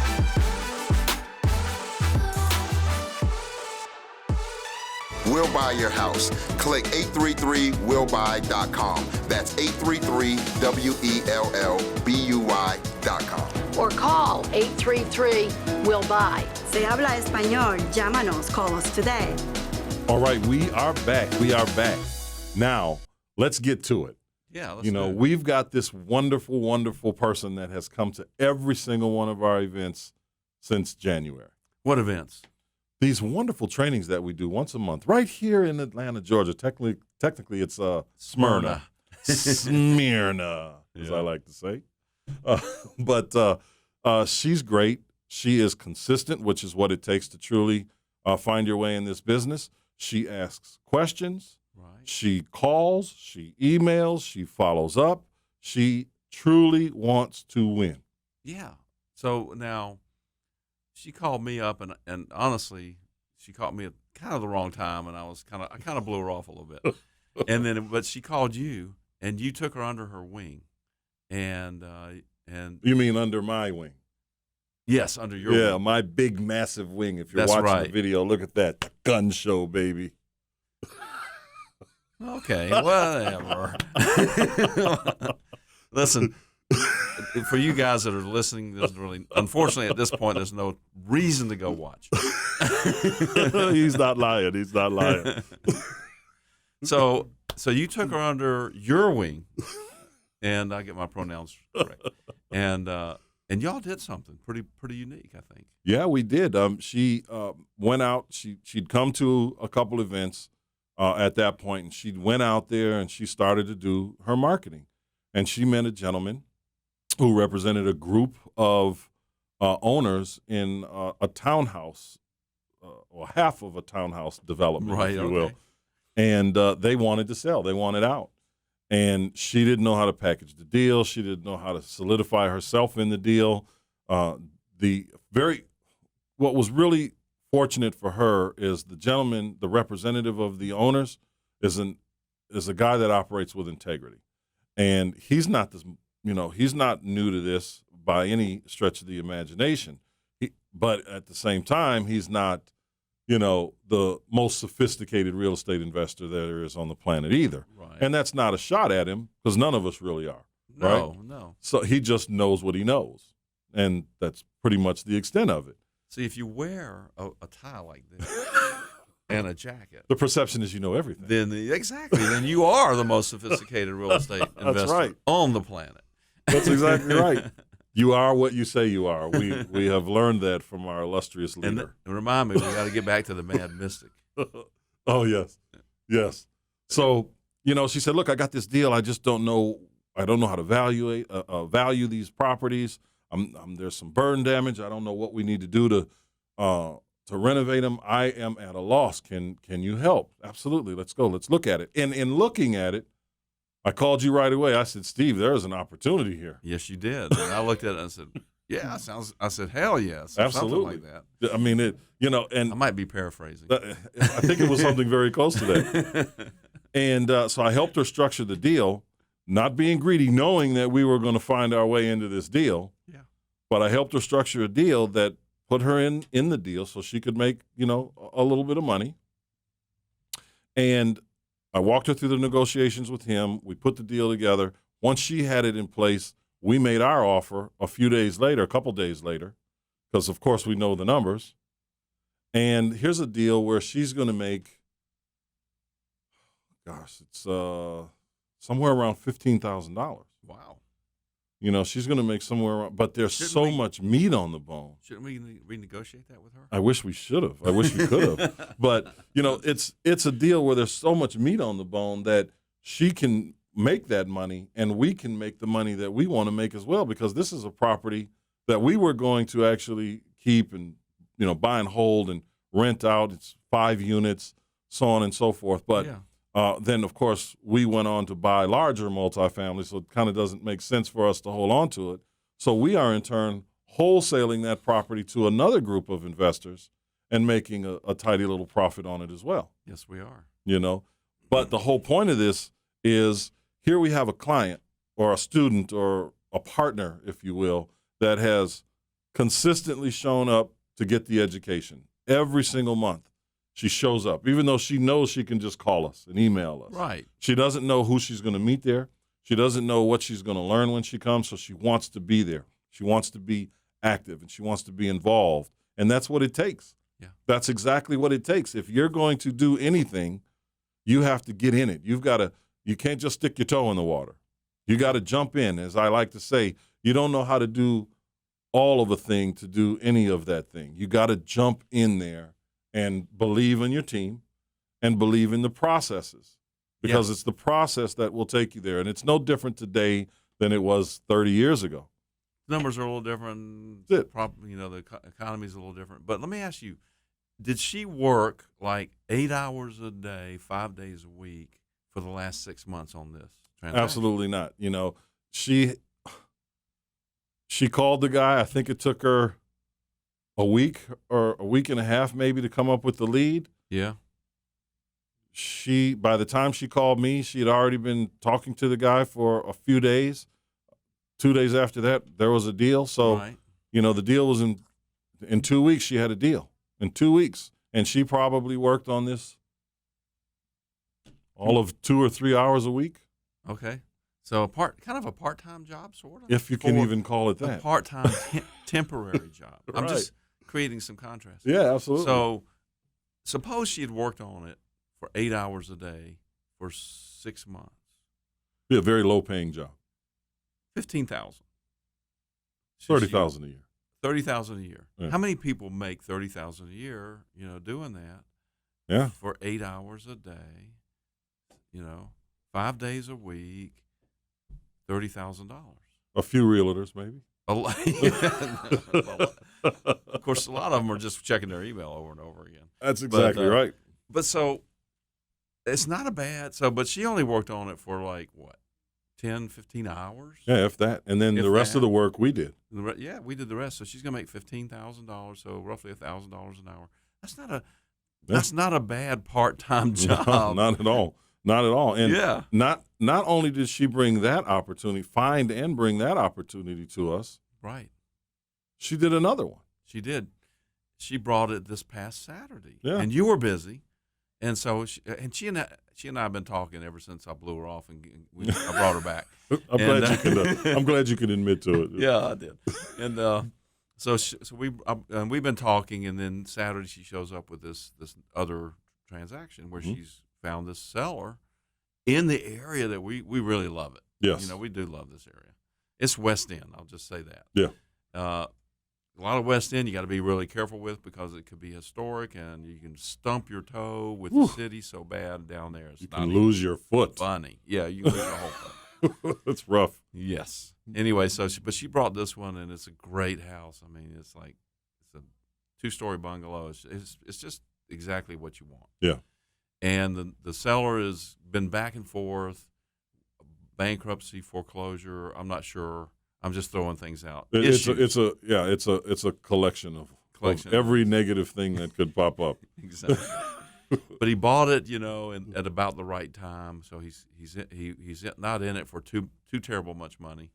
[SPEAKER 3] We'll buy your house. Click 833willbuy.com. That's 833WELLBUY.com.
[SPEAKER 4] Or call 833-WILL-BUY.
[SPEAKER 5] Se habla español, llámanos, call us today.
[SPEAKER 2] All right, we are back. Now, let's get to it.
[SPEAKER 1] Yeah, let's do it.
[SPEAKER 2] We've got this wonderful, wonderful person that has come to every single one of our events since January.
[SPEAKER 1] What events?
[SPEAKER 2] These wonderful trainings that we do once a month right here in Atlanta, Georgia. Technically it's Smyrna. Smyrna, as I like to say. But she's great. She is consistent, which is what it takes to truly find your way in this business. She asks questions.
[SPEAKER 1] Right.
[SPEAKER 2] She calls. She emails. She follows up. She truly wants to win.
[SPEAKER 1] Yeah. So now she called me up, and honestly, she caught me at kind of the wrong time, and I kind of blew her off a little bit. But she called you, and you took her under her wing, and
[SPEAKER 2] You mean under my wing?
[SPEAKER 1] yes, under your wing.
[SPEAKER 2] My big, massive wing. If you're
[SPEAKER 1] That's
[SPEAKER 2] watching
[SPEAKER 1] right.
[SPEAKER 2] the video, look at that. The gun show, baby.
[SPEAKER 1] Okay, whatever. Listen, for you guys that are listening, unfortunately, at this point, there's no reason to go watch.
[SPEAKER 2] He's not lying.
[SPEAKER 1] So you took her under your wing, and I get my pronouns correct. And y'all did something pretty unique, I think.
[SPEAKER 2] Yeah, we did. She went out. She'd come to a couple events at that point, and she went out there and she started to do her marketing. And she met a gentleman who represented a group of owners in a townhouse, or half of a townhouse development, if you will. And they wanted to sell. They wanted out. And she didn't know how to package the deal. She didn't know how to solidify herself in the deal. What was really fortunate for her is the gentleman, the representative of the owners, is a guy that operates with integrity. And he's not he's not new to this by any stretch of the imagination. But at the same time, he's not, the most sophisticated real estate investor there is on the planet either.
[SPEAKER 1] Right.
[SPEAKER 2] And that's not a shot at him, because none of us really are.
[SPEAKER 1] No.
[SPEAKER 2] So he just knows what he knows. And that's pretty much the extent of it.
[SPEAKER 1] See, if you wear a tie like this and a jacket,
[SPEAKER 2] The perception is you know everything.
[SPEAKER 1] then you are the most sophisticated real estate investor
[SPEAKER 2] right.
[SPEAKER 1] on the planet.
[SPEAKER 2] That's exactly right. You are what you say you are. We have learned that from our illustrious leader.
[SPEAKER 1] And remind me, we got to get back to the Mad Mystic.
[SPEAKER 2] Oh, yes. So, she said, look, I got this deal. I just don't know. I don't know how to value these properties. There's some burn damage. I don't know what we need to do to renovate them. I am at a loss. Can you help? Absolutely. Let's go. Let's look at it. And in looking at it, I called you right away. I said, Steve, there is an opportunity here.
[SPEAKER 1] Yes, you did. And I looked at it and I said, yeah, I said, hell yes.
[SPEAKER 2] Absolutely.
[SPEAKER 1] Something like that.
[SPEAKER 2] I mean, and
[SPEAKER 1] I might be paraphrasing.
[SPEAKER 2] I think it was something very close to that. And so I helped her structure the deal, not being greedy, knowing that we were going to find our way into this deal.
[SPEAKER 1] Yeah.
[SPEAKER 2] But I helped her structure a deal that put her in the deal so she could make, a little bit of money. And I walked her through the negotiations with him. We put the deal together. Once she had it in place, we made our offer a couple days later, because, of course, we know the numbers. And here's a deal where she's going to make, it's somewhere around $15,000.
[SPEAKER 1] Wow.
[SPEAKER 2] She's going to make somewhere around, but there's so much meat on the bone.
[SPEAKER 1] Shouldn't we renegotiate that with her?
[SPEAKER 2] I wish we should have. I wish we could have. But, it's a deal where there's so much meat on the bone that she can make that money and we can make the money that we want to make as well, because this is a property that we were going to actually keep and, buy and hold and rent out. It's 5 units, so on and so forth. But then, of course, we went on to buy larger multifamily, so it kind of doesn't make sense for us to hold on to it. So we are, in turn, wholesaling that property to another group of investors and making a tidy little profit on it as well.
[SPEAKER 1] Yes, we are.
[SPEAKER 2] But the whole point of this is, here we have a client or a student or a partner, if you will, that has consistently shown up to get the education. Every single month, she shows up, even though she knows she can just call us and email us.
[SPEAKER 1] Right.
[SPEAKER 2] She doesn't know who she's going to meet there. She doesn't know what she's going to learn when she comes, so she wants to be there. She wants to be active, and she wants to be involved, and that's what it takes.
[SPEAKER 1] Yeah.
[SPEAKER 2] That's exactly what it takes. If you're going to do anything, you have to get in it. You can't just stick your toe in the water. You got to jump in. As I like to say, you don't know how to do all of a thing to do any of that thing. You got to jump in there and believe in your team and believe in the processes, because it's the process that will take you there. And it's no different today than it was 30 years ago.
[SPEAKER 1] Numbers are a little different.
[SPEAKER 2] That's it.
[SPEAKER 1] The economy is a little different. But let me ask you, did she work like 8 hours a day, 5 days a week for the last 6 months on this transaction?
[SPEAKER 2] Absolutely not. She called the guy. I think it took her a week or a week and a half maybe to come up with the lead.
[SPEAKER 1] Yeah.
[SPEAKER 2] By the time she called me, she had already been talking to the guy for a few days. 2 days after that, there was a deal. So,
[SPEAKER 1] Right.
[SPEAKER 2] The deal was in 2 weeks. She had a deal in 2 weeks, and she probably worked on this all of 2 or 3 hours a week.
[SPEAKER 1] Okay. So kind of a part-time job, sort of?
[SPEAKER 2] If you can even call it that.
[SPEAKER 1] A part-time temporary job. I'm
[SPEAKER 2] Right.
[SPEAKER 1] just creating some contrast.
[SPEAKER 2] Yeah, absolutely.
[SPEAKER 1] So suppose she had worked on it for 8 hours a day for 6 months.
[SPEAKER 2] Be a very low-paying job.
[SPEAKER 1] 15,000.
[SPEAKER 2] $30,000 a year.
[SPEAKER 1] 30,000 a year.
[SPEAKER 2] Yeah.
[SPEAKER 1] How many people make 30,000 a year, doing that?
[SPEAKER 2] Yeah.
[SPEAKER 1] For 8 hours a day, 5 days a week, $30,000.
[SPEAKER 2] A few realtors, maybe.
[SPEAKER 1] Of course, a lot of them are just checking their email over and over again.
[SPEAKER 2] That's exactly right.
[SPEAKER 1] But so it's not a bad. But she only worked on it for 10, 15 hours.
[SPEAKER 2] Yeah, if that. And then the rest of the work we did.
[SPEAKER 1] Yeah, we did the rest. So she's gonna make $15,000. So roughly $1,000 an hour. That's not a bad part-time job.
[SPEAKER 2] No, not at all. Not at all. And
[SPEAKER 1] yeah.
[SPEAKER 2] not only did she bring that opportunity, find and bring that opportunity to us.
[SPEAKER 1] Right.
[SPEAKER 2] She did another one.
[SPEAKER 1] She did. She brought it this past Saturday.
[SPEAKER 2] Yeah.
[SPEAKER 1] And you were busy. And so she and I have been talking ever since I blew her off and I brought her back.
[SPEAKER 2] I'm glad you can admit to it.
[SPEAKER 1] Yeah, I did. And so we've been talking, and then Saturday she shows up with this other transaction where she's found this seller in the area that we really love it.
[SPEAKER 2] Yes.
[SPEAKER 1] We do love this area. It's West End. I'll just say that.
[SPEAKER 2] Yeah.
[SPEAKER 1] a lot of West End you got to be really careful with because it could be historic and you can stump your toe with the city so bad down there. It's
[SPEAKER 2] You
[SPEAKER 1] not
[SPEAKER 2] can
[SPEAKER 1] even
[SPEAKER 2] lose your foot.
[SPEAKER 1] funny. Yeah, you can lose the whole thing.
[SPEAKER 2] That's rough.
[SPEAKER 1] Yes. Anyway, but she brought this one, and it's a great house. I mean, it's a 2-story bungalow. It's just exactly what you want.
[SPEAKER 2] Yeah.
[SPEAKER 1] And the seller has been back and forth, bankruptcy, foreclosure. I'm not sure. I'm just throwing things out.
[SPEAKER 2] It's a collection of every negative thing that could pop up.
[SPEAKER 1] Exactly. But he bought it, and at about the right time. So he's not in it for too terrible much money.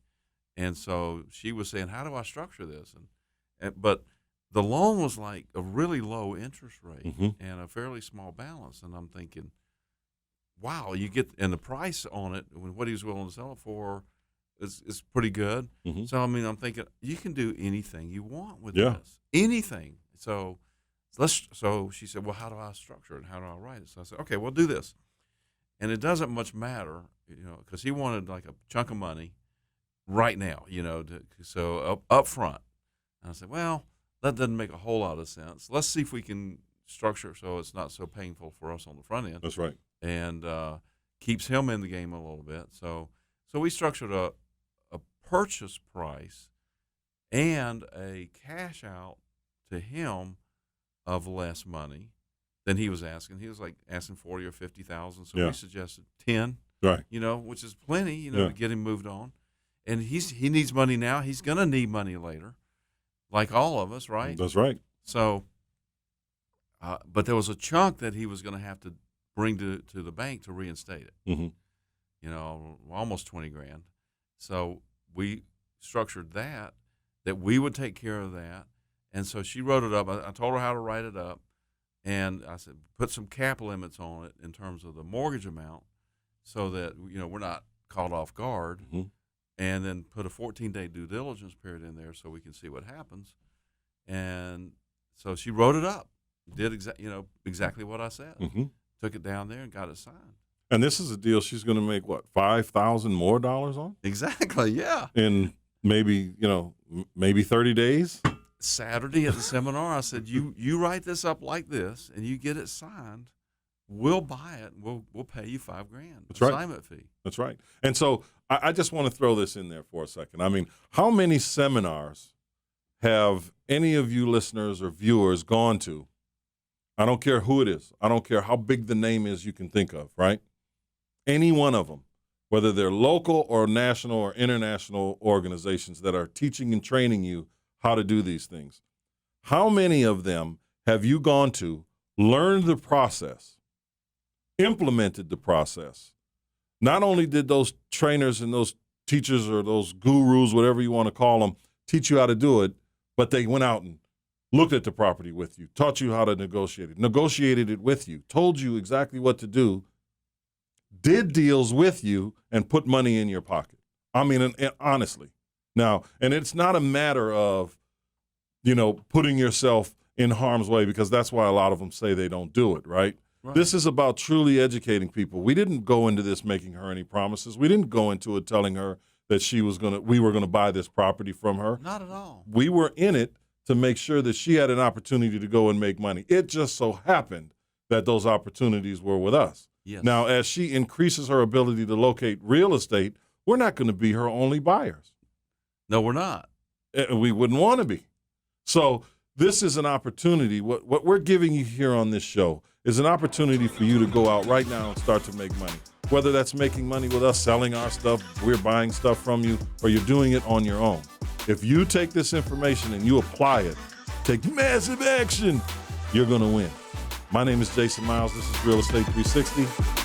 [SPEAKER 1] And so she was saying, "How do I structure this?" But the loan was like a really low interest rate and a fairly small balance. And I'm thinking, wow, and the price on it, what he was willing to sell it for, is pretty good.
[SPEAKER 2] Mm-hmm.
[SPEAKER 1] So, I mean, I'm thinking you can do anything you want with
[SPEAKER 2] Yeah.
[SPEAKER 1] this. Anything. So she said, well, how do I structure it? How do I write it? So I said, okay, we'll do this. And it doesn't much matter, because he wanted like a chunk of money right now, so up front. And I said, well, that doesn't make a whole lot of sense. Let's see if we can structure it so it's not so painful for us on the front end.
[SPEAKER 2] That's right.
[SPEAKER 1] And keeps him in the game a little bit. So we structured a purchase price and a cash out to him of less money than he was asking. He was like asking 40 or 50,000. So we suggested 10.
[SPEAKER 2] Right.
[SPEAKER 1] Which is plenty, to get him moved on. And he needs money now. He's gonna need money later, like all of us, right?
[SPEAKER 2] That's right.
[SPEAKER 1] So, but there was a chunk that he was gonna have to bring to the bank to reinstate it.
[SPEAKER 2] Mm-hmm.
[SPEAKER 1] Almost $20,000. So we structured that we would take care of that. And so she wrote it up. I told her how to write it up. And I said, put some cap limits on it in terms of the mortgage amount so that, we're not caught off guard.
[SPEAKER 2] Mm-hmm.
[SPEAKER 1] And then put a 14-day due diligence period in there so we can see what happens. And so she wrote it up, did exactly what I said.
[SPEAKER 2] Mm-hmm.
[SPEAKER 1] Took it down there and got it signed.
[SPEAKER 2] And this is a deal she's going to make, what, $5,000 more on?
[SPEAKER 1] Exactly, yeah.
[SPEAKER 2] In maybe 30 days?
[SPEAKER 1] Saturday at the seminar, I said, you write this up like this and you get it signed, we'll buy it. We'll pay you $5,000
[SPEAKER 2] That's right.
[SPEAKER 1] assignment fee.
[SPEAKER 2] That's right. And so I just want to throw this in there for a second. I mean, how many seminars have any of you listeners or viewers gone to? I don't care who it is. I don't care how big the name is you can think of, right? Any one of them, whether they're local or national or international organizations that are teaching and training you how to do these things. How many of them have you gone to, learned the process, implemented the process? Not only did those trainers and those teachers or those gurus, whatever you want to call them, teach you how to do it, but they went out and looked at the property with you, taught you how to negotiate it, negotiated it with you, told you exactly what to do, did deals with you, and put money in your pocket. I mean, and honestly. Now, and it's not a matter of, putting yourself in harm's way, because that's why a lot of them say they don't do it, right?
[SPEAKER 1] Right.
[SPEAKER 2] This is about truly educating people. We didn't go into this making her any promises. We didn't go into it telling her that we were going to buy this property from her.
[SPEAKER 1] Not at all.
[SPEAKER 2] We were in it to make sure that she had an opportunity to go and make money. It just so happened that those opportunities were with us.
[SPEAKER 1] Yes.
[SPEAKER 2] Now, as she increases her ability to locate real estate, we're not going to be her only buyers.
[SPEAKER 1] No, we're not.
[SPEAKER 2] We wouldn't want to be. So this is an opportunity. What we're giving you here on this show is an opportunity for you to go out right now and start to make money. Whether that's making money with us, selling our stuff, we're buying stuff from you, or you're doing it on your own. If you take this information and you apply it, take massive action, you're going to win. My name is Jason Myles. This is Real Estate 360.